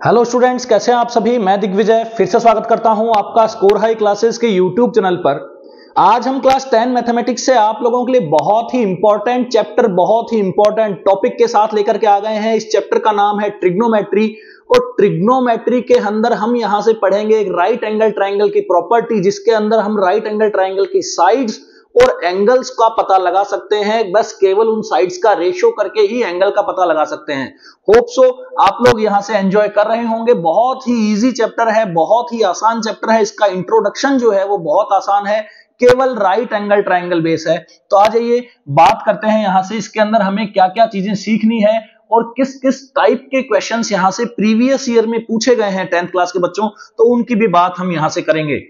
Hello students, कैसे हैं आप सभी। मैं दिग्विजय फिर से स्वागत करता हूं आपका स्कोर हाई क्लासेस के यूट्यूब चैनल पर। आज हम क्लास 10 मैथमेटिक्स से आप लोगों के लिए बहुत ही इंपॉर्टेंट चैप्टर, बहुत ही इंपॉर्टेंट टॉपिक के साथ लेकर के आ गए हैं। इस चैप्टर का नाम है ट्रिग्नोमेट्री और ट्रिग्नोमेट्री के अंदर हम यहां से पढ़ेंगे एक राइट एंगल ट्राइंगल की प्रॉपर्टी, जिसके अंदर हम राइट एंगल ट्राइंगल की साइड्स और एंगल्स का पता लगा सकते हैं। बस केवल उन साइड्स का रेशियो करके ही एंगल का पता लगा सकते हैं। होप सो आप लोग यहां से एंजॉय कर रहे होंगे। बहुत ही इजी चैप्टर है, बहुत ही आसान चैप्टर है। इसका इंट्रोडक्शन जो है वो बहुत आसान है, केवल राइट एंगल ट्राइंगल बेस है। तो आ जाइए बात करते हैं यहां से इसके अंदर हमें क्या क्या चीजें सीखनी है और किस किस टाइप के क्वेश्चंस यहां से प्रीवियस ईयर में पूछे गए हैं 10th क्लास के बच्चों, तो उनकी भी बात हम यहां से करेंगे।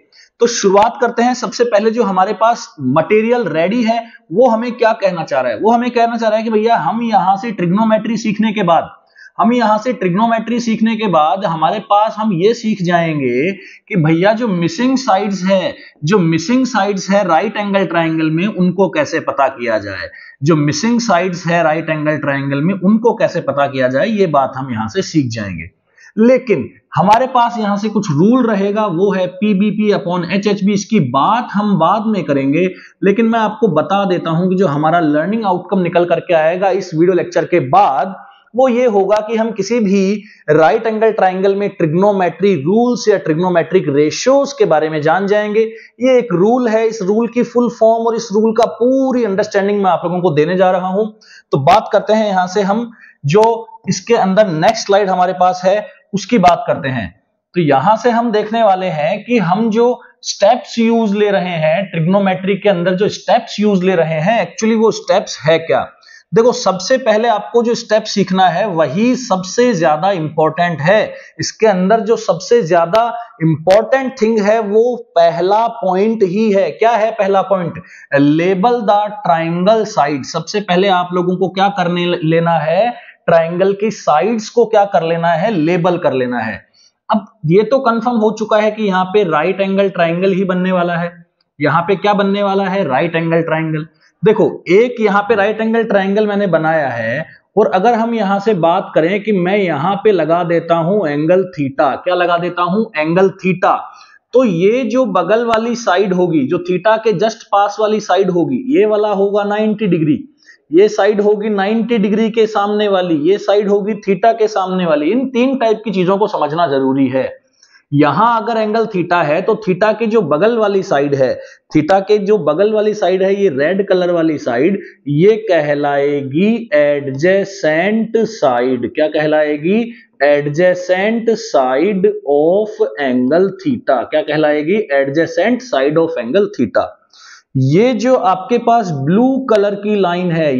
तो शुरुआत करते हैं। सबसे पहले जो हमारे पास मटेरियल रेडी है वो हमें क्या कहना चाह रहा है, वो हमें कहना चाह रहा है कि भैया हम यहां से ट्रिग्नोमेट्री सीखने के बाद हमारे पास हम ये सीख जाएंगे कि भैया जो मिसिंग साइड्स है राइट एंगल ट्राइंगल में, उनको कैसे पता किया जाए। जो मिसिंग साइड्स है राइट एंगल ट्राइंगल में उनको कैसे पता किया जाए, ये बात हम यहां से सीख जाएंगे। लेकिन हमारे पास यहां से कुछ रूल रहेगा, वो है पीबीपी अपॉन एचएचबी। इसकी बात हम बाद में करेंगे, लेकिन मैं आपको बता देता हूं कि जो हमारा लर्निंग आउटकम निकल करके आएगा इस वीडियो लेक्चर के बाद, वो ये होगा कि हम किसी भी राइट एंगल ट्राइंगल में ट्रिग्नोमेट्री रूल्स या ट्रिग्नोमेट्रिक रेशियोज के बारे में जान जाएंगे। ये एक रूल है, इस रूल की फुल फॉर्म और इस रूल का पूरी अंडरस्टैंडिंग मैं आप लोगों को देने जा रहा हूं। तो बात करते हैं यहां से हम, जो इसके अंदर नेक्स्ट स्लाइड हमारे पास है उसकी बात करते हैं। तो यहां से हम देखने वाले हैं कि हम जो स्टेप्स यूज ले रहे हैं ट्रिग्नोमेट्री के अंदर, जो स्टेप्स यूज ले रहे हैं, एक्चुअली वो स्टेप्स है क्या। देखो, सबसे पहले आपको जो स्टेप सीखना है वही सबसे ज्यादा इंपॉर्टेंट है। इसके अंदर जो सबसे ज्यादा इंपॉर्टेंट थिंग है वो पहला पॉइंट ही है। क्या है पहला point? Label the triangle side. सबसे पहले आप लोगों को क्या करने लेना है, ट्राइंगल की साइड्स को क्या कर लेना है, लेबल कर लेना है। अब ये तो कंफर्म हो चुका है कि यहां पे राइट एंगल ट्राइंगल ही बनने वाला है। यहां पे क्या बनने वाला है? Right angle triangle. देखो, एक यहां पे राइट एंगल ट्राइंगल मैंने बनाया है, और अगर हम यहां से बात करें कि मैं यहां पे लगा देता हूं एंगल थीटा। क्या लगा देता हूं? Angle theta. तो ये जो बगल वाली साइड होगी, जो थीटा के जस्ट पास वाली साइड होगी, ये वाला होगा 90 डिग्री, ये साइड होगी 90 डिग्री के सामने वाली, ये साइड होगी थीटा के सामने वाली। इन तीन टाइप की चीजों को समझना जरूरी है। यहां अगर एंगल थीटा है तो थीटा के जो बगल वाली साइड है, ये रेड कलर वाली साइड, ये कहलाएगी एडजेसेंट साइड। क्या कहलाएगी? Adjacent side of angle theta. क्या कहलाएगी? Adjacent side of angle theta. ये जो आपके पास ब्लू कलर की लाइन है,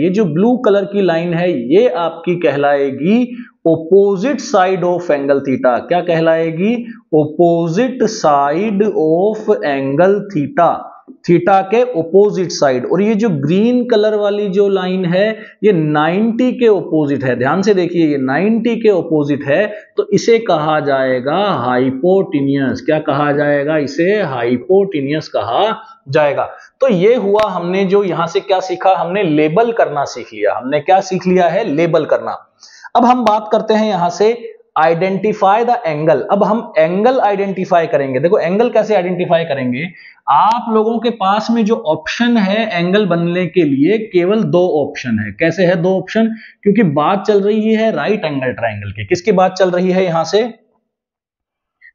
ये आपकी कहलाएगी opposite side of angle theta. क्या कहलाएगी? Opposite side of angle theta, theta के ओपोजिट साइड। और ये जो ग्रीन कलर वाली जो लाइन है, ये 90 के ओपोजिट है। ध्यान से देखिए, ये 90 के ओपोजिट है, तो इसे कहा जाएगा हाइपोटेन्यूस। क्या कहा जाएगा? इसे हाइपोटेन्यूस कहा जाएगा। तो ये हुआ, हमने जो यहां से क्या सीखा, हमने लेबल करना सीख लिया। हमने क्या सीख लिया है? लेबल करना। अब हम बात करते हैं यहां से आइडेंटिफाई द एंगल। अब हम एंगल आइडेंटिफाई करेंगे। देखो, एंगल कैसे आइडेंटिफाई करेंगे? आप लोगों के पास में जो ऑप्शन है एंगल बनने के लिए, केवल दो ऑप्शन है। कैसे है दो ऑप्शन? क्योंकि बात चल रही है राइट एंगल ट्राइंगल की। किसकी बात चल रही है यहां से?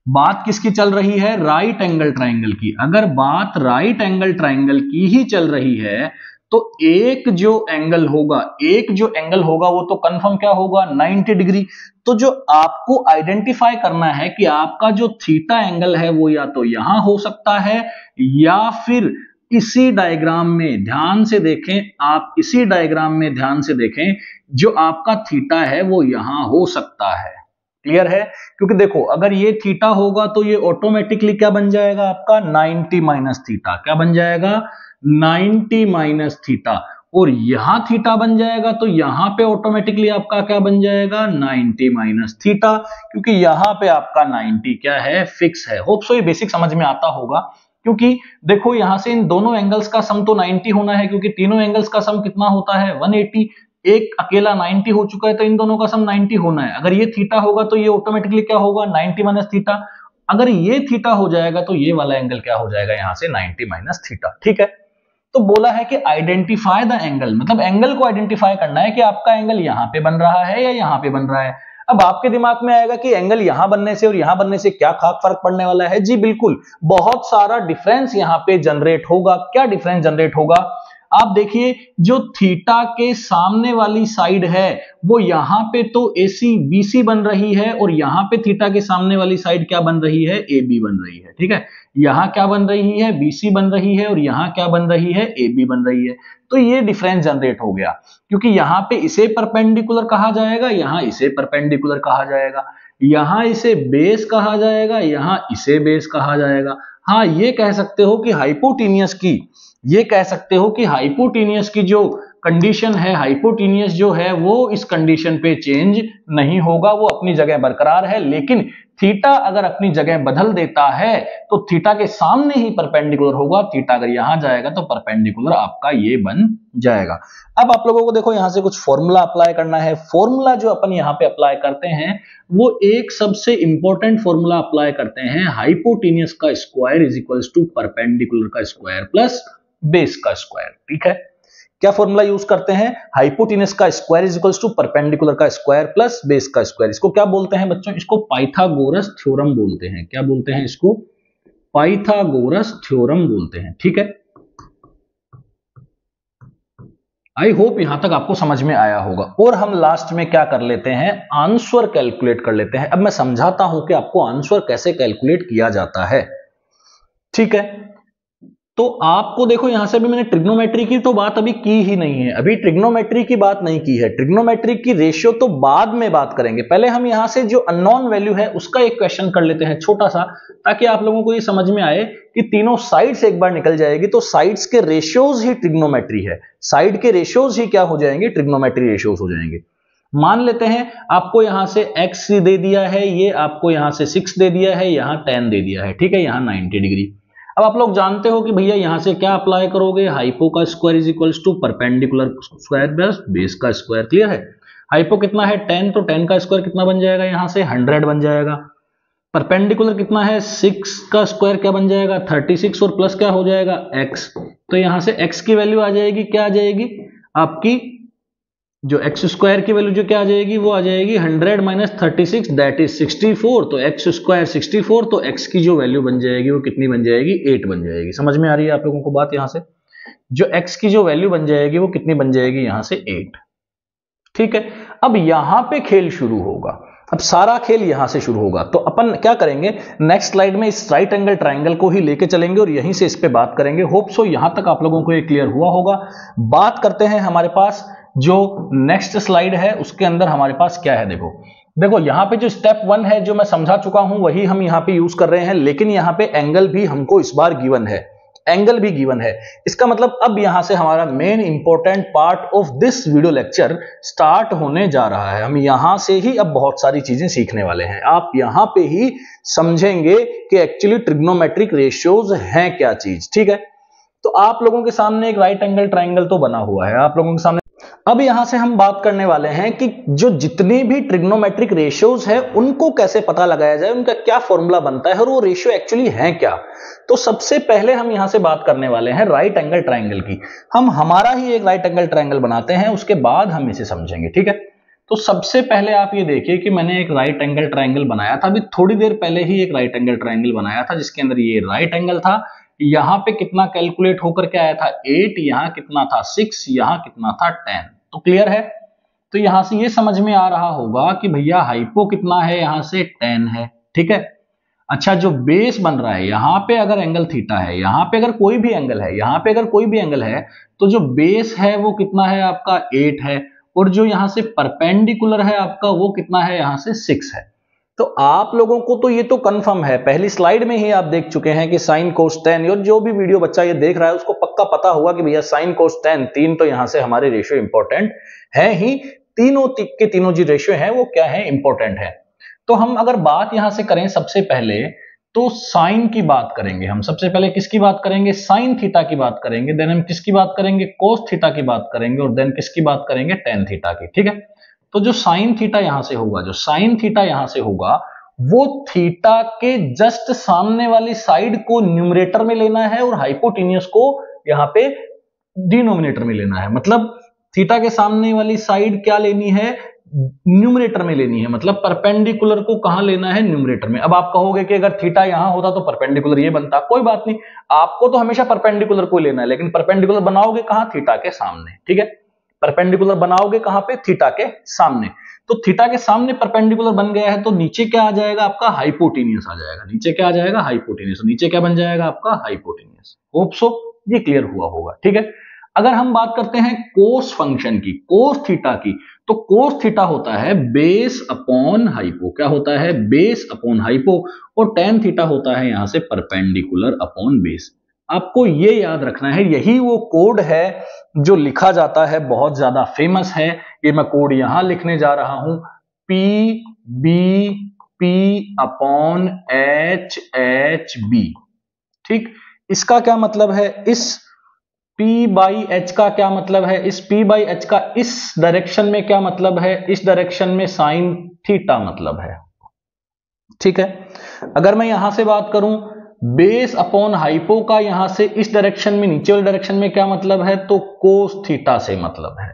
बात किसकी चल रही है? राइट एंगल ट्राइंगल की। अगर बात राइट एंगल ट्राइंगल की ही चल रही है तो एक जो एंगल होगा वो तो कंफर्म क्या होगा? 90 डिग्री। तो जो आपको आइडेंटिफाई करना है कि आपका जो थीटा एंगल है वो या तो यहां हो सकता है, या फिर इसी डायग्राम में ध्यान से देखें, जो आपका थीटा है वो यहां हो सकता है। क्लियर है? क्योंकि देखो, अगर ये थीटा होगा तो ये ऑटोमेटिकली क्या बन जाएगा आपका? 90 माइनस थीटा। क्या बन जाएगा? 90 माइनस थीटा। और यहां थीटा बन जाएगा तो यहां पे ऑटोमेटिकली आपका क्या बन जाएगा? 90 माइनस थीटा, क्योंकि यहां पे आपका 90 क्या है? फिक्स है। होप सो ये बेसिक समझ में आता होगा। क्योंकि देखो, यहां से इन दोनों एंगल्स का सम तो 90 होना है, क्योंकि तीनों एंगल्स का सम कितना होता है? 180। एक अकेला 90 हो चुका है तो इन दोनों का सम 90 होना है। अगर ये थीटा होगा तो ये ऑटोमेटिकली क्या होगा 90 माइनस थीटा। अगर ये थीटा हो जाएगा तो ये वाला एंगल क्या हो जाएगा यहां से 90 माइनस थीटा। ठीक है, तो बोला है कि आइडेंटिफाई द एंगल, मतलब एंगल को आइडेंटिफाई करना है कि आपका एंगल यहां पे बन रहा है या यहां पे बन रहा है। अब आपके दिमाग में आएगा कि एंगल यहां बनने से और यहां बनने से क्या खास फर्क पड़ने वाला है। जी बिल्कुल, बहुत सारा डिफरेंस यहां पे जनरेट होगा। क्या डिफरेंस जनरेट होगा, आप देखिए जो थीटा के सामने वाली साइड है वो यहां पे तो AC BC बन रही है और यहां पे थीटा के सामने वाली साइड क्या बन रही है AB बन रही है। ठीक है, यहां क्या बन रही है BC बन रही है और यहां क्या बन रही है AB बन रही है। तो ये डिफरेंस जनरेट हो गया, क्योंकि यहां पे इसे परपेंडिकुलर कहा जाएगा, यहां इसे परपेंडिकुलर कहा जाएगा, यहां इसे बेस कहा जाएगा, यहां इसे बेस कहा जाएगा। हाँ, ये कह सकते हो कि हाइपोटेनियस की, ये कह सकते हो कि हाइपोटेनियस की जो कंडीशन है, हाइपोटेनियस जो है वो इस कंडीशन पे चेंज नहीं होगा, वो अपनी जगह बरकरार है। लेकिन थीटा अगर अपनी जगह बदल देता है तो थीटा के सामने ही परपेंडिकुलर होगा। थीटा अगर यहां जाएगा तो परपेंडिकुलर आपका ये बन जाएगा। अब आप लोगों को देखो यहां से कुछ फॉर्मूला अप्लाई करना है। फॉर्मूला जो अपन यहां पे अप्लाई करते हैं वो एक सबसे इंपॉर्टेंट फॉर्मूला अप्लाई करते हैं, हाइपोटेनियस का square is equals to perpendicular का स्क्वायर प्लस बेस का स्क्वायर। ठीक है, क्या फॉर्मूला यूज करते हैं, हाइपोटेनस का square is equals to perpendicular का स्क्वायर प्लस बेस का स्क्वायर। इसको क्या बोलते हैं बच्चों, इसको पाइथागोरस थ्योरम बोलते हैं। क्या बोलते हैं इसको, पाइथागोरस थ्योरम बोलते हैं। ठीक है, आई होप यहां तक आपको समझ में आया होगा। और हम लास्ट में क्या कर लेते हैं, आंसर कैलकुलेट कर लेते हैं। अब मैं समझाता हूं कि आपको आंसर कैसे कैलकुलेट किया जाता है। ठीक है, तो आपको देखो यहां से भी मैंने ट्रिग्नोमेट्री की तो बात अभी की ही नहीं है, अभी ट्रिग्नोमेट्री की बात नहीं की है। ट्रिग्नोमेट्री की रेशियो तो बाद में बात करेंगे। पहले हम यहां से जो अननोन वैल्यू है उसका एक क्वेश्चन कर लेते हैं छोटा सा, ताकि आप लोगों को ये समझ में आए कि तीनों साइड्स एक बार निकल जाएगी तो साइड्स के रेशियोज ही ट्रिग्नोमेट्री है। साइड के रेशियोज ही क्या हो जाएंगे, ट्रिग्नोमेट्री रेशियोज हो जाएंगे। मान लेते हैं आपको यहां से x दे दिया है, ये आपको यहां से 6 दे दिया है, यहां 10 दे दिया है। ठीक है, यहां 90 डिग्री। अब आप लोग जानते हो कि भैया यहां से क्या अप्लाई करोगे, हाइपो का square is equals to perpendicular square plus base का स्क्वायर। क्लियर है, हाइपो कितना है 10, तो 10 का स्क्वायर कितना बन जाएगा, यहां से 100 बन जाएगा। परपेंडिकुलर कितना है 6 का स्क्वायर क्या बन जाएगा 36 और प्लस क्या हो जाएगा x। तो यहां से x की वैल्यू आ जाएगी, क्या आ जाएगी आपकी, जो एक्स स्क्वायर की वैल्यू जो क्या आ जाएगी वो आ जाएगी 100 माइनस 36 दैट इज 64। तो एक्स स्क्वायर 64, तो एक्स की जो वैल्यू बन जाएगी वो कितनी बन जाएगी 8 बन जाएगी। समझ में आ रही है आप लोगों को बात, यहां से जो एक्स की जो वैल्यू बन जाएगी वो कितनी बन जाएगी यहां से 8। ठीक है, अब यहां पे खेल शुरू होगा, अब सारा खेल यहां से शुरू होगा। तो अपन क्या करेंगे, नेक्स्ट स्लाइड में इस राइट एंगल ट्राइंगल को ही लेके चलेंगे और यहीं से इस पे बात करेंगे। होप सो यहां तक आप लोगों को ये क्लियर हुआ होगा। बात करते हैं हमारे पास जो नेक्स्ट स्लाइड है उसके अंदर हमारे पास क्या है। देखो देखो यहां पे जो स्टेप 1 है जो मैं समझा चुका हूं वही हम यहां पे यूज कर रहे हैं, लेकिन यहां पे एंगल भी हमको इस बार गिवन है, एंगल भी गिवन है। इसका मतलब अब यहां से हमारा main important part of this video lecture start होने जा रहा है। हम यहां से ही अब बहुत सारी चीजें सीखने वाले हैं। आप यहां पे ही समझेंगे कि एक्चुअली ट्रिग्नोमेट्रिक रेशियोज हैं क्या चीज। ठीक है, तो आप लोगों के सामने एक राइट एंगल ट्राइंगल तो बना हुआ है आप लोगों के सामने। अब यहां से हम बात करने वाले हैं कि जो जितनी भी ट्रिग्नोमेट्रिक रेशियोज है उनको कैसे पता लगाया जाए, उनका क्या फॉर्मूला बनता है और वो रेशियो एक्चुअली है क्या। तो सबसे पहले हम यहां से बात करने वाले हैं राइट एंगल ट्राइंगल की। हम हमारा ही एक राइट एंगल ट्राइंगल बनाते हैं, उसके बाद हम इसे समझेंगे। ठीक है, तो सबसे पहले आप ये देखिए कि मैंने एक राइट एंगल ट्राइंगल बनाया था, अभी थोड़ी देर पहले ही एक राइट एंगल ट्राइंगल बनाया था जिसके अंदर ये राइट एंगल था। यहां पे कितना कैलकुलेट होकर के आया था 8, यहां कितना था 6, यहां कितना था 10। तो क्लियर है, तो यहां से ये समझ में आ रहा होगा कि भैया हाइपो कितना है, यहां से 10 है। ठीक है, अच्छा जो बेस बन रहा है यहां पे अगर एंगल थीटा है, यहां पे अगर कोई भी एंगल है, यहां पे अगर कोई भी एंगल है तो जो बेस है वो कितना है आपका 8 है, और जो यहां से परपेंडिकुलर है आपका वो कितना है यहां से 6 है। तो आप लोगों को तो ये तो कंफर्म है, पहली स्लाइड में ही आप देख चुके हैं कि साइन कोस 10, और जो भी वीडियो बच्चा ये देख रहा है उसको पक्का पता होगा कि भैया साइन कोस 10 तीन तो यहां से हमारे रेशियो इंपॉर्टेंट है ही, तीनों के तीनों जो रेशियो हैं वो क्या है इंपॉर्टेंट है। तो हम अगर बात यहां से करें सबसे पहले तो साइन की बात करेंगे हम। सबसे पहले किसकी बात करेंगे? साइन थीटा की बात करेंगे। देन हम किसकी बात करेंगे? कोस थीटा की बात करेंगे। और देन किसकी बात करेंगे? टेन थीटा की। ठीक है, तो जो साइन थीटा यहां से होगा, जो साइन थीटा यहां से होगा, वो थीटा के जस्ट सामने वाली साइड को न्यूमरेटर में लेना है और हाइपोटेन्यूस को यहां पे डिनोमिनेटर में लेना है। मतलब थीटा के सामने वाली साइड क्या लेनी है? न्यूमरेटर में लेनी है। मतलब परपेंडिकुलर को कहां लेना है? न्यूमरेटर में। अब आप कहोगे कि अगर थीटा यहां होता तो परपेंडिकुलर ये बनता। कोई बात नहीं, आपको तो हमेशा परपेंडिकुलर को लेना है, लेकिन परपेंडिकुलर बनाओगे कहां? थीटा के सामने। ठीक है, परपेंडिकुलर बनाओगे कहां पे? थीटा के सामने। तो थीटा के सामने परपेंडिकुलर बन गया है, तो नीचे क्या आ जाएगा? आपका हाइपोटेन्यूस आ जाएगा। नीचे क्या आ जाएगा? हाइपोटेन्यूस। नीचे क्या बन जाएगा? आपका हाइपोटेन्यूस। होप सो ये क्लियर हुआ होगा। ठीक है, अगर हम बात करते हैं कोस फंक्शन की, कोस थीटा की, तो कोस थीटा होता है बेस अपॉन हाइपो। क्या होता है? Base upon hypo. और टेन थीटा होता है यहां से परपेंडिकुलर अपॉन बेस। आपको ये याद रखना है, यही वो कोड है जो लिखा जाता है, बहुत ज्यादा फेमस है। ये मैं कोड यहां लिखने जा रहा हूं, P B P upon H H B. ठीक, इसका क्या मतलब है? इस P बाई एच का क्या मतलब है? इस P बाई एच का इस डायरेक्शन में क्या मतलब है? इस डायरेक्शन में साइन थीटा मतलब है। ठीक है, अगर मैं यहां से बात करूं बेस अपॉन हाइपो का, यहां से इस डायरेक्शन में, नीचे वाले डायरेक्शन में क्या मतलब है? तो कोस थीटा से मतलब है।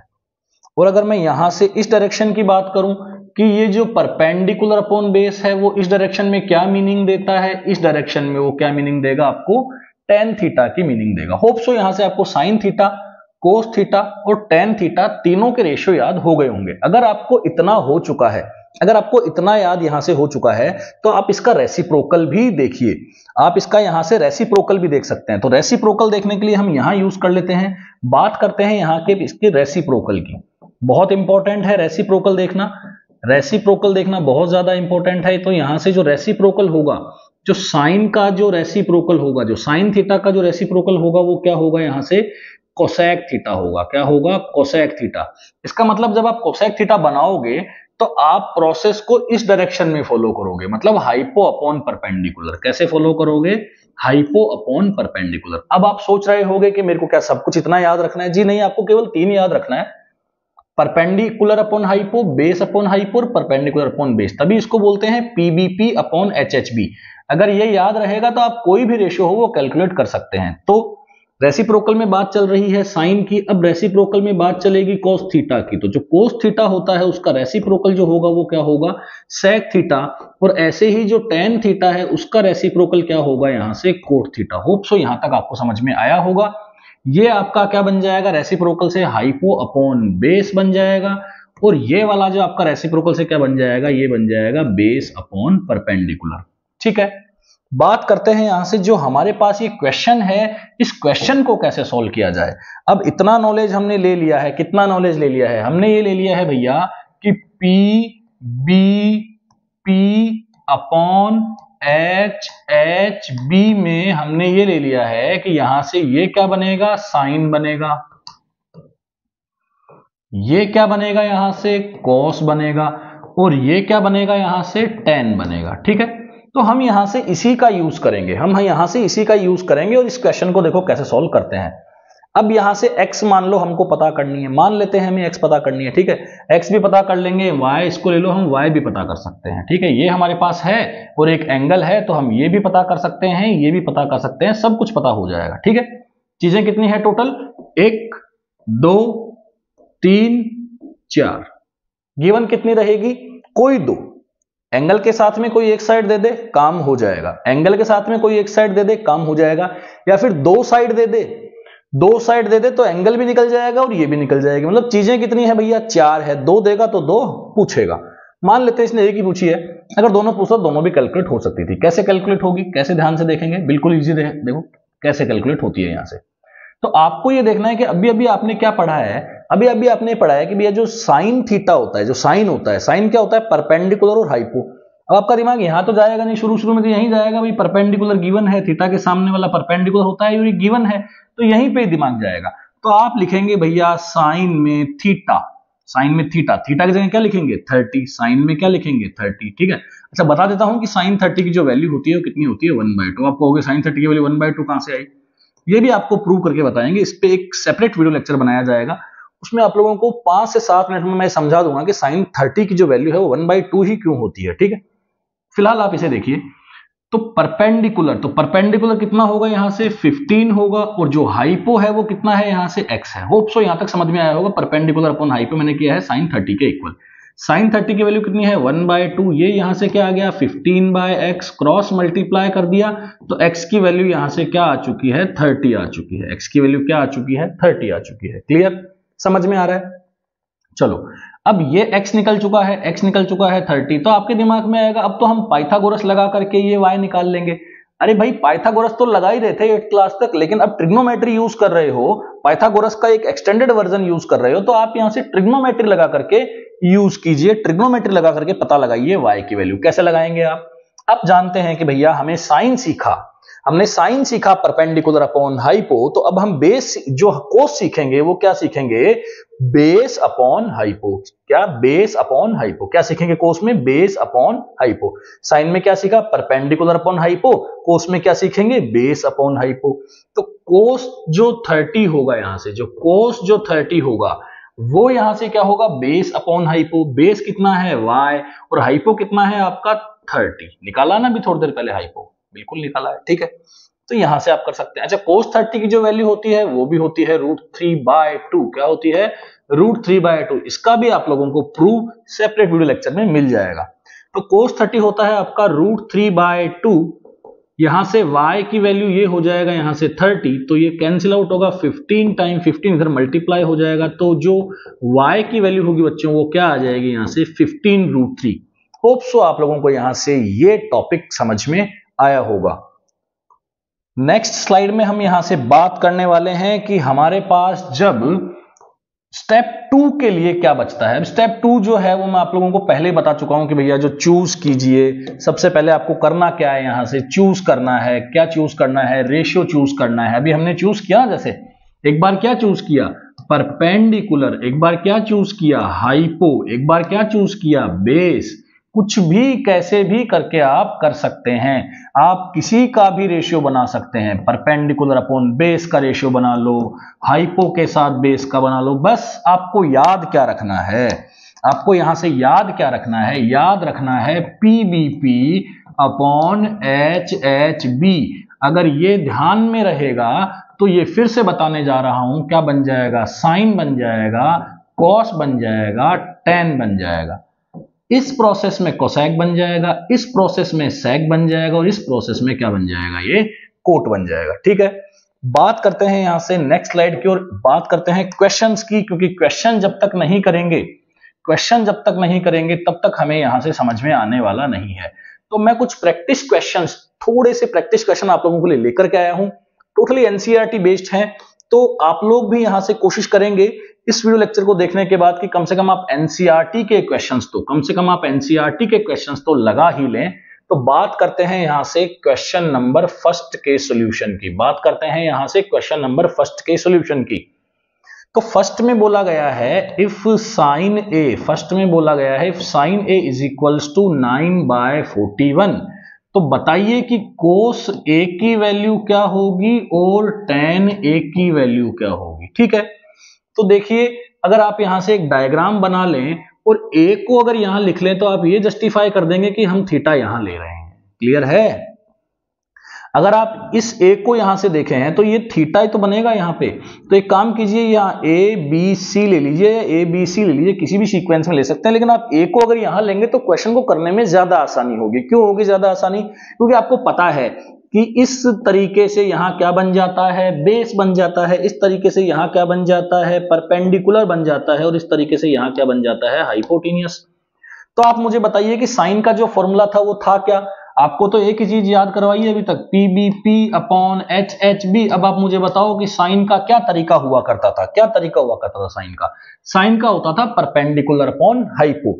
और अगर मैं यहां से इस डायरेक्शन की बात करूं कि ये जो परपेंडिकुलर अपॉन बेस है वो इस डायरेक्शन में क्या मीनिंग देता है? इस डायरेक्शन में वो क्या मीनिंग देगा? आपको टेन थीटा की मीनिंग देगा। होप सो यहां से आपको साइन थीटा, कोस थीटा और टेन थीटा तीनों के रेशियो याद हो गए होंगे। अगर आपको इतना हो चुका है, अगर आपको इतना याद यहां से हो चुका है, तो आप इसका रेसिप्रोकल भी देखिए। आप इसका यहां से रेसिप्रोकल भी देख सकते हैं। तो रेसिप्रोकल देखने के लिए हम यहां यूज कर लेते हैं, बात करते हैं यहां के इसके रेसिप्रोकल की। बहुत इंपॉर्टेंट है रेसिप्रोकल देखना, रेसिप्रोकल देखना बहुत ज्यादा इंपॉर्टेंट है। तो यहां से जो रेसिप्रोकल होगा, जो साइन का जो रेसिप्रोकल होगा, जो साइन थीटा का जो रेसिप्रोकल होगा, वो क्या होगा? यहां से कोसेक थीटा होगा। क्या होगा? Cosec theta. इसका मतलब जब आप कोसेक थीटा बनाओगे तो आप प्रोसेस को इस डायरेक्शन में फॉलो करोगे, मतलब हाइपो अपॉन परपेंडिकुलर। कैसे फॉलो करोगे? Hypo upon perpendicular. अब आप सोच रहे होगे कि मेरे को क्या सब कुछ इतना याद रखना है? जी नहीं, आपको केवल तीन याद रखना है, perpendicular upon hypo, base upon hypo और परपेंडिकुलर अपॉन बेस। तभी इसको बोलते हैं पीबीपी अपॉन एचएचबी। अगर ये याद रहेगा तो आप कोई भी रेशियो हो वो कैलकुलेट कर सकते हैं। तो रेसिप्रोकल में बात चल रही है साइन की, अब रेसिप्रोकल में बात चलेगी कोस थीटा की। तो जो कोस थीटा होता है उसका रेसिप्रोकल जो होगा वो क्या होगा? Sec theta. और ऐसे ही जो टेन थीटा है उसका रेसिप्रोकल क्या होगा? यहां से कोट थीटा। होप सो यहां तक आपको समझ में आया होगा। ये आपका क्या बन जाएगा? रेसिप्रोकल से हाइपो अपॉन बेस बन जाएगा। और ये वाला जो आपका रेसिप्रोकल से क्या बन जाएगा? ये बन जाएगा बेस अपॉन परपेंडिकुलर। ठीक है, बात करते हैं यहां से जो हमारे पास ये क्वेश्चन है, इस क्वेश्चन को कैसे सॉल्व किया जाए। अब इतना नॉलेज हमने ले लिया है, कितना नॉलेज ले लिया है? हमने ये ले लिया है भैया कि P B P upon H H B में हमने ये ले लिया है कि यहां से ये क्या बनेगा? साइन बनेगा। ये क्या बनेगा? यहां से कॉस बनेगा। और ये क्या बनेगा? यहां से टेन बनेगा। ठीक है, तो हम यहां से इसी का यूज करेंगे, हम यहां से इसी का यूज करेंगे। और इस क्वेश्चन को देखो कैसे सॉल्व करते हैं। अब यहां से x मान लो हमको पता करनी है, मान लेते हैं हमें x पता करनी है। ठीक है, x भी पता कर लेंगे, y इसको ले लो, हम y भी पता कर सकते हैं। ठीक है, ये हमारे पास है और एक एंगल है, तो हम ये भी पता कर सकते हैं, ये भी पता कर सकते हैं, सब कुछ पता हो जाएगा। ठीक है, चीजें कितनी है टोटल? 1 2 3 4। गिवन कितनी रहेगी? कोई दो। एंगल के साथ में कोई एक साइड दे दे, काम हो जाएगा। एंगल के साथ में कोई एक साइड दे दे, काम हो जाएगा। या फिर दो साइड दे दे, दो साइड दे दे तो एंगल भी निकल जाएगा और ये भी निकल जाएगी। मतलब चीजें कितनी है भैया? 4 है। दो देगा तो दो पूछेगा। मान लेते हैं इसने एक ही पूछी है, अगर दोनों पूछा दोनों भी कैलकुलेट हो सकती थी। कैसे कैलकुलेट होगी? कैसे? ध्यान से देखेंगे, बिल्कुल इजी रहे। देखो कैसे कैलकुलेट होती है यहां से। तो आपको ये देखना है कि अभी अभी आपने क्या पढ़ा है, अभी अभी आपने पढ़ा है कि भैया जो साइन थीटा होता है, जो साइन होता है, साइन क्या होता है? परपेंडिकुलर और हाइपो। अब आपका दिमाग यहां तो जाएगा नहीं, शुरू शुरू में तो यहीं जाएगा, भाई परपेंडिकुलर गिवन है, थीटा के सामने वाला परपेंडिकुलर होता है, ये गिवन है, तो यहीं पे दिमाग जाएगा। तो आप लिखेंगे भैया साइन में थीटा, साइन में थीटा, थीटा की जगह क्या लिखेंगे 30, साइन में क्या लिखेंगे 30, ठीक है। अच्छा बता देता हूं कि साइन 30 की जो वैल्यू होती है वो कितनी होती है 1/2। आप कहोगे साइन 30 की वैल्यू 1/2 कहां से आई, ये भी आपको प्रूव करके बताएंगे। इस पे एक सेपरेट वीडियो लेक्चर बनाया जाएगा, उसमें आप लोगों को 5 से 7 मिनट में मैं समझा दूंगा कि साइन 30 की जो वैल्यू है वो 1/2 ही क्यों होती है, ठीक है। फिलहाल आप इसे देखिए, तो परपेंडिकुलर कितना होगा, यहां से 15 होगा, और जो हाइपो है वो कितना है, यहां से x है। होप सो यहां तक समझ में आया होगा। परपेंडिकुलर अपॉन हाइपो मैंने किया है साइन 30 के इक्वल। साइन 30 की वैल्यू कितनी है 1/2, ये यहां से क्या आ गया 15/x, क्रॉस मल्टीप्लाई कर दिया तो x की वैल्यू यहां से क्या आ चुकी है 30 आ चुकी है। x की वैल्यू क्या आ चुकी है 30 आ चुकी है। क्लियर, समझ में आ रहा है। चलो अब ये x निकल चुका है, x निकल चुका है 30, तो आपके दिमाग में आएगा अब तो हम पाइथागोरस लगा करके ये y निकाल लेंगे। अरे भाई पाइथागोरस तो लगा ही रहे थे 8th क्लास तक, लेकिन अब ट्रिग्नोमेट्री यूज कर रहे हो, पाइथागोरस का एक एक्सटेंडेड वर्जन यूज कर रहे हो, तो आप यहां से ट्रिग्नोमेट्री लगा करके यूज कीजिए। ट्रिग्नोमेट्री लगा करके पता लगाइए y की वैल्यू। कैसे लगाएंगे आप जानते हैं कि भैया हमने साइन सीखा परपेंडिकुलर अपॉन हाइपो, तो अब हम बेस जो कोस सीखेंगे वो क्या सीखेंगे, बेस अपॉन हाइपो। क्या, बेस अपॉन हाइपो। क्या सीखेंगे कोस में, बेस अपॉन हाइपो। साइन में क्या सीखा, परपेंडिकुलर अपॉन हाइपो, कोस में क्या सीखेंगे, बेस अपॉन हाइपो। तो कोस जो 30 होगा, यहां से जो कोस जो 30 होगा वो यहां से क्या होगा, बेस अपॉन हाइपो। बेस कितना है y, और हाइपो कितना है आपका 30। निकाला ना अभी थोड़ी देर पहले हाइपो, बिल्कुल निकाला है, ठीक है। तो यहां से आप कर सकते हैं। अच्छा कोस 30 की जो वैल्यू होती है वो भी होती है √3/2। क्या होती है, √3/2। इसका भी आप लोगों को प्रूफ सेपरेट वीडियो लेक्चर में मिल जाएगा। तो कोस 30 होता है आपका √3/2। यहां से y की वैल्यू ये हो जाएगा यहां से 30, तो ये कैंसिल आउट होगा, 15 टाइम 15 इधर मल्टीप्लाई हो जाएगा, तो जो y की वैल्यू होगी बच्चों वो क्या आ जाएगी यहां से 15√3। होप सो आप लोगों को यहां से ये टॉपिक समझ में आया होगा। नेक्स्ट स्लाइड में हम यहां से बात करने वाले हैं कि हमारे पास जब स्टेप 2 के लिए क्या बचता है। स्टेप 2 जो है वो मैं आप लोगों को पहले ही बता चुका हूं कि भैया जो चूज कीजिए, सबसे पहले आपको करना क्या है, यहां से चूज करना है। क्या चूज करना है, रेशियो चूज करना है। अभी हमने चूज किया, जैसे एक बार क्या चूज किया परपेंडिकुलर, एक बार क्या चूज किया हाइपो, एक बार क्या चूज किया बेस। कुछ भी कैसे भी करके आप कर सकते हैं, आप किसी का भी रेशियो बना सकते हैं। परपेंडिकुलर अपॉन बेस का रेशियो बना लो, हाइपो के साथ बेस का बना लो। बस आपको याद क्या रखना है, आपको यहां से याद क्या रखना है, याद रखना है PBP अपॉन HHB। अगर ये ध्यान में रहेगा तो ये फिर से बताने जा रहा हूं, क्या बन जाएगा, साइन बन जाएगा, कॉस बन जाएगा, टेन बन जाएगा। इस प्रोसेस में कोसेक बन जाएगा, इस प्रोसेस में सेक बन जाएगा, और इस प्रोसेस में क्या बन जाएगा, ये कोट बन जाएगा। ठीक है, बात करते हैं यहां से नेक्स्ट स्लाइड की ओर, बात करते हैं क्वेश्चंस की, क्योंकि क्वेश्चन जब तक नहीं करेंगे तब तक हमें यहां से समझ में आने वाला नहीं है। तो मैं कुछ प्रैक्टिस क्वेश्चंस, थोड़े से प्रैक्टिस क्वेश्चन आप लोगों के लिए लेकर के आया हूं, टोटली एनसीईआरटी बेस्ड हैं। तो आप लोग भी यहां से कोशिश करेंगे इस वीडियो लेक्चर को देखने के बाद कि कम से कम आप एनसीईआरटी के क्वेश्चंस तो लगा ही लें। तो बात करते हैं यहां से क्वेश्चन नंबर फर्स्ट के सॉल्यूशन की, तो फर्स्ट में बोला गया है if sine A is equals to 9/41, तो बताइए कि कोस ए की वैल्यू क्या होगी और टेन ए की वैल्यू क्या होगी। ठीक है, तो देखिए अगर आप यहां से एक डायग्राम बना लें और ए को अगर यहां लिख लें तो आप ये जस्टिफाई कर देंगे कि हम थीटा यहां ले रहे हैं। क्लियर है, अगर आप इस ए को यहां से देखें हैं तो ये थीटा ही तो बनेगा यहां पे। तो एक काम कीजिए, यहां ए बी सी ले लीजिए, किसी भी सीक्वेंस में ले सकते हैं, लेकिन आप ए को अगर यहां लेंगे तो क्वेश्चन को करने में ज्यादा आसानी होगी। क्यों होगी ज्यादा आसानी, क्योंकि आपको पता है कि इस तरीके से यहां क्या बन जाता है, बेस बन जाता है, इस तरीके से यहां क्या बन जाता है, परपेंडिकुलर बन जाता है, और इस तरीके से यहां क्या बन जाता है, हाइपोटेन्यूस। तो आप मुझे बताइए कि साइन का जो फॉर्मूला था वो था क्या। आपको तो एक ही चीज याद करवाई है अभी तक, PBP अपॉन HHB। अब आप मुझे बताओ कि साइन का क्या तरीका हुआ करता था, साइन का होता था परपेंडिकुलर अपॉन हाइपो।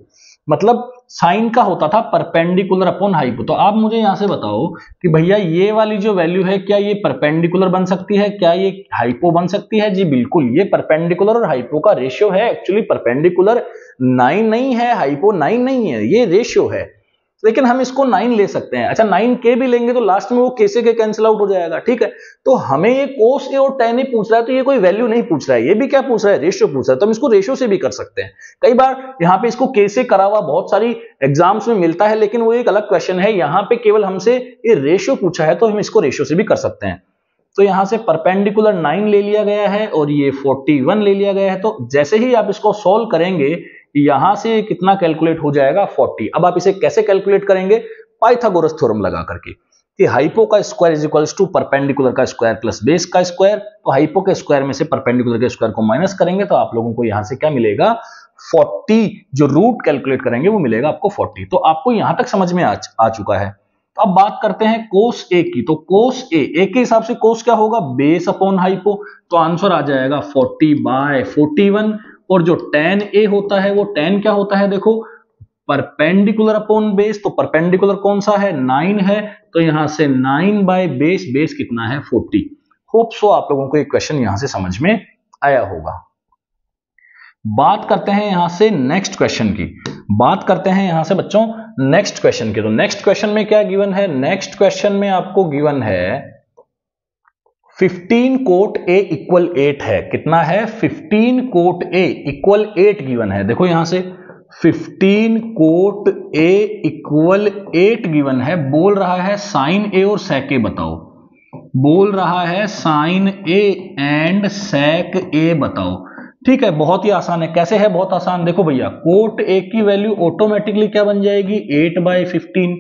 मतलब साइन का होता था परपेंडिकुलर अपॉन हाइपो। तो आप मुझे यहां से बताओ कि भैया ये वाली जो वैल्यू है क्या ये परपेंडिकुलर बन सकती है, क्या ये हाइपो बन सकती है? जी बिल्कुल, ये परपेंडिकुलर और हाइपो का रेशियो है। एक्चुअली परपेंडिकुलर 9 नहीं है, हाइपो 9 नहीं है, ये रेशियो है, लेकिन हम इसको 9 ले सकते हैं। अच्छा 9 के भी लेंगे तो लास्ट में वो के से के कैंसिल आउट हो जाएगा, ठीक है। तो हमें ये कोस ए और टेन ए पूछ रहा है, तो ये कोई वैल्यू नहीं पूछ रहा है, ये भी क्या पूछ रहा है, रेशियो पूछ रहा है। तो हम इसको रेशियो से भी कर सकते हैं। कई बार यहाँ पे इसको के से करा हुआ बहुत सारी एग्जाम्स में मिलता है, लेकिन वो एक अलग क्वेश्चन है। यहाँ पे केवल हमसे ये रेशियो पूछा है, तो हम इसको रेशियो से भी कर सकते हैं। तो यहां से परपेंडिकुलर 9 ले लिया गया है और ये 41 ले लिया गया है। तो जैसे ही आप इसको सॉल्व करेंगे यहां से कितना कैलकुलेट हो जाएगा 40। अब आप इसे कैसे कैलकुलेट करेंगे? पाइथागोरस थ्योरम लगा करके कि हाइपो का square is equals to perpendicular का स्क्वायर प्लस बेस का स्क्वायर। तो हाइपो के स्क्वायर में से परपेंडिकुलर के स्क्वायर को माइनस करेंगे तो आप लोगों को यहां से क्या मिलेगा 40। जो रूट कैलकुलेट करेंगे वो मिलेगा आपको 40। तो आपको यहां तक समझ में आ चुका है। तो अब बात करते हैं कोस ए की। तो कोस ए के हिसाब से कोस क्या होगा? Base upon hypo. तो आंसर आ जाएगा 40/41। और जो tan ए होता है वो tan क्या होता है? देखो परपेंडिकुलर अपॉन बेस। तो परपेंडिकुलर कौन सा है? 9 है। तो यहां से 9 बाय बेस, बेस कितना है? 40। होप सो आप लोगों को एक क्वेश्चन यहां से समझ में आया होगा। बात करते हैं यहां से नेक्स्ट क्वेश्चन की। बात करते हैं यहां से बच्चों नेक्स्ट क्वेश्चन की। तो नेक्स्ट क्वेश्चन में क्या गिवन है? नेक्स्ट क्वेश्चन में आपको गिवन है 15 कोट ए इक्वल 8 है। कितना है? 15 कोट ए इक्वल 8 गिवन है। देखो यहां से 15 कोट ए इक्वल 8 गिवन है। बोल रहा है साइन ए और सेक ए बताओ। बोल रहा है साइन ए एंड सेक ए बताओ। ठीक है, बहुत ही आसान है। कैसे है? बहुत आसान। देखो भैया कोट ए की वैल्यू ऑटोमेटिकली क्या बन जाएगी? 8/15।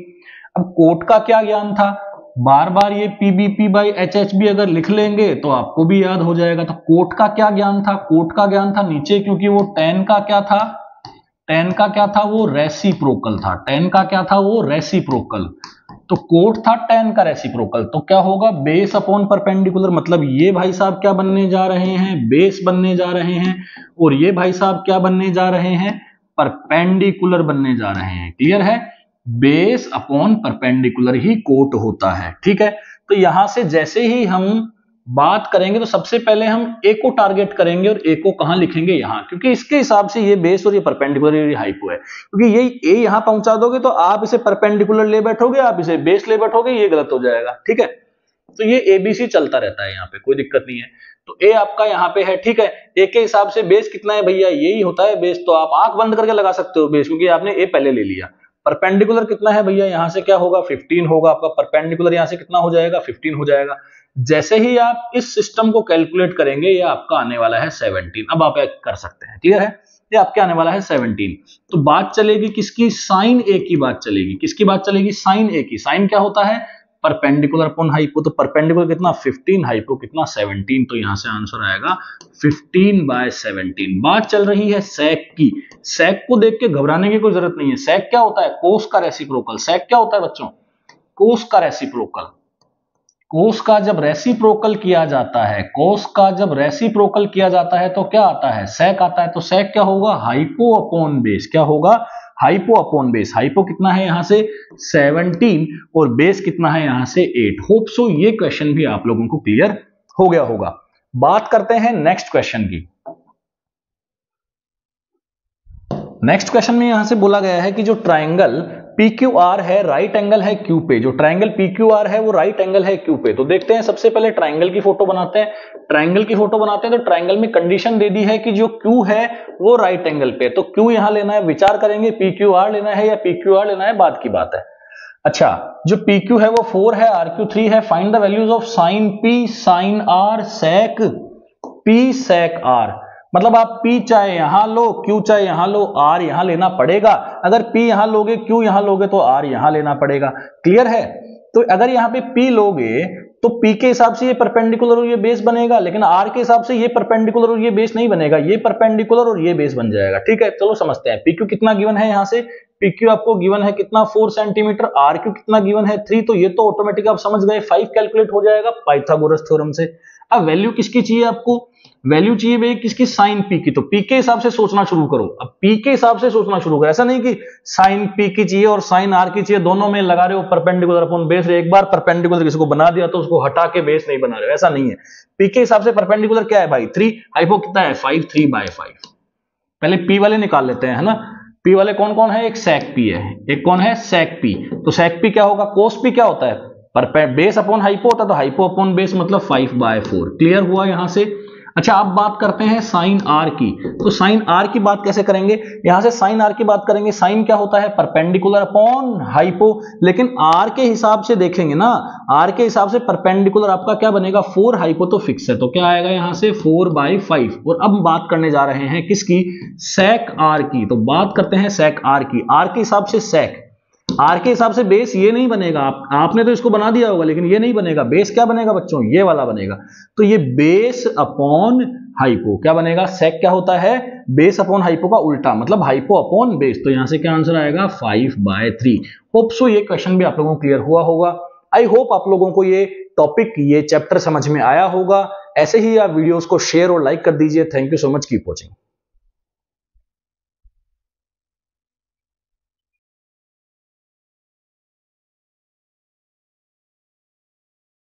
अब कोट का क्या ज्ञान था? बार बार ये पीबीपी बाई एचएचबी अगर लिख लेंगे तो आपको भी याद हो जाएगा। तो कोट का क्या ज्ञान था? कोट का ज्ञान था नीचे, क्योंकि वो tan का क्या था? tan का क्या था? वो रेसिप्रोकल था। tan का क्या था? वो रेसिप्रोकल। तो कोट था tan का रेसिप्रोकल। तो क्या होगा? Base upon perpendicular. मतलब ये भाई साहब क्या बनने जा रहे हैं? बेस बनने जा रहे हैं। और ये भाई साहब क्या बनने जा रहे हैं? परपेंडिकुलर बनने जा रहे हैं। क्लियर है? बेस अपॉन परपेंडिकुलर ही कोट होता है। ठीक है, तो यहां से जैसे ही हम बात करेंगे तो सबसे पहले हम ए को टारगेट करेंगे। और ए को कहां लिखेंगे? यहां, क्योंकि इसके हिसाब से ये बेस और ये परपेंडिकुलर ये हाइपो है। क्योंकि ये ए यहां पहुंचा दोगे तो आप इसे परपेंडिकुलर ले बैठोगे, आप इसे बेस ले बैठोगे, ये गलत हो जाएगा। ठीक है, तो ये एबीसी चलता रहता है, यहाँ पे कोई दिक्कत नहीं है। तो ए आपका यहाँ पे है। ठीक है, ए के हिसाब से बेस कितना है भैया? यही होता है बेस। तो आप आंख बंद करके लगा सकते हो बेस, क्योंकि आपने ए पहले ले लिया। परपेंडिकुलर कितना है भैया? यहां से क्या होगा? 15 होगा आपका। परपेंडिकुलर यहां से कितना हो जाएगा? 15 हो जाएगा। जैसे ही आप इस सिस्टम को कैलकुलेट करेंगे ये आपका आने वाला है 17। अब आप कर सकते हैं। क्लियर है? ये आपके आने वाला है 17। तो बात चलेगी किसकी? साइन ए की बात चलेगी। किसकी बात चलेगी? साइन ए की। साइन क्या होता है? Perpendicular upon hypo. तो परपेंडिकुलर कितना? 15, हाइपो कितना? 17। तो यहां से आंसर आएगा 15/17। बात चल रही है सेक की। सेक को देख के घबराने की कोई जरूरत नहीं है। सेक क्या होता है? कोस का रेसिप्रोकल। सेक क्या होता है बच्चों? कोस का रेसिप्रोकल। कोस का जब रेसिप्रोकल किया जाता है, कोस का जब रेसिप्रोकल किया जाता है तो क्या आता है? सेक आता है। तो सेक क्या होगा? Hypo upon base. क्या होगा? Hypo upon base. हाइपो कितना है यहां से? 17 और बेस कितना है यहां से? 8। होप सो ये क्वेश्चन भी आप लोगों को क्लियर हो गया होगा। बात करते हैं नेक्स्ट क्वेश्चन की। नेक्स्ट क्वेश्चन में यहां से बोला गया है कि जो ट्राइंगल PQR है राइट एंगल है Q पे। जो ट्राइंगल PQR है वो राइट एंगल है Q पे। तो देखते हैं, सबसे पहले ट्राइंगल की फोटो बनाते हैं। ट्राइंगल की फोटो बनाते हैं तो ट्राइंगल में कंडीशन दे दी है कि जो Q है वो राइट एंगल पे। तो Q यहां लेना है, विचार करेंगे PQR लेना है या PQR लेना है, बात की बात है। अच्छा, जो PQ है वो 4 है, RQ 3 है। Find the values of sine P, sine R, sec P, sec R। मतलब आप P चाहे यहां लो, Q चाहे यहां लो, R यहां लेना पड़ेगा। अगर P यहां लोगे, Q यहां लोगे तो R यहां लेना पड़ेगा। क्लियर है? तो अगर यहां पे P लोगे तो P के हिसाब से ये परपेंडिकुलर और ये बेस बनेगा, लेकिन R के हिसाब से ये परपेंडिकुलर और ये बेस नहीं बनेगा, ये परपेंडिकुलर और ये बेस बन जाएगा। ठीक है, चलो समझते हैं। PQ कितना गिवन है यहां से? PQ आपको गिवन है कितना? 4 सेंटीमीटर। RQ कितना गिवन है? 3। तो ये तो ऑटोमेटिक आप समझ गए 5 कैलकुलेट हो जाएगा पाइथागोरस थ्योरम से। अब वैल्यू किसकी चाहिए आपको? वैल्यू चाहिए भाई किसकी, साइन पी की, तो पी के हिसाब से सोचना शुरू करो। अब पी के हिसाब से सोचना शुरू करो, ऐसा नहीं कि साइन पी की चाहिए और साइन आर की चाहिए, दोनों में लगा रहे हो परपेंडिकुलर अपॉन बेस। एक बार परपेंडिकुलर किसी को बना दिया तो उसको हटा के बेस नहीं बना रहे हो, ऐसा नहीं है। पी के हिसाब से परपेंडिकुलर क्या है भाई 3, हाइपो कितना है 5, 3/5। पहले पी वाले निकाल लेते हैं, है ना। पी वाले कौन कौन है, एक सेक पी है, एक कौन है सेक पी। तो सेक पी क्या होगा, कोस पी क्या होता है, पर बेस अपॉन हाइपो होता है, तो हाइपो अपॉन बेस मतलब 5/4। क्लियर हुआ यहां से। अच्छा अब बात करते हैं साइन आर की। तो साइन आर की बात कैसे करेंगे, यहां से साइन आर की बात करेंगे। साइन क्या होता है, परपेंडिकुलर अपॉन हाइपो, लेकिन आर के हिसाब से देखेंगे ना, आर के हिसाब से परपेंडिकुलर आपका क्या बनेगा 4, हाइपो तो फिक्स है, तो क्या आएगा यहां से 4/5। और अब बात करने जा रहे हैं किसकी, सेक आर की। तो बात करते हैं सेक आर की। आर के हिसाब से सेक, आर के हिसाब से बेस ये नहीं बनेगा, आपने तो इसको बना दिया होगा, लेकिन ये नहीं बनेगा। बेस क्या बनेगा बच्चों, ये वाला बनेगा। तो ये बेस अपॉन हाइपो क्या बनेगा, सेक क्या होता है, बेस अपॉन हाइपो का उल्टा, मतलब हाइपो अपॉन बेस। तो यहां से क्या आंसर आएगा 5/3। होप सो ये क्वेश्चन भी आप लोगों को क्लियर हुआ होगा। आई होप आप लोगों को ये टॉपिक, ये चैप्टर समझ में आया होगा। ऐसे ही आप वीडियोस को शेयर और लाइक कर दीजिए। Thank you so much, keep watching.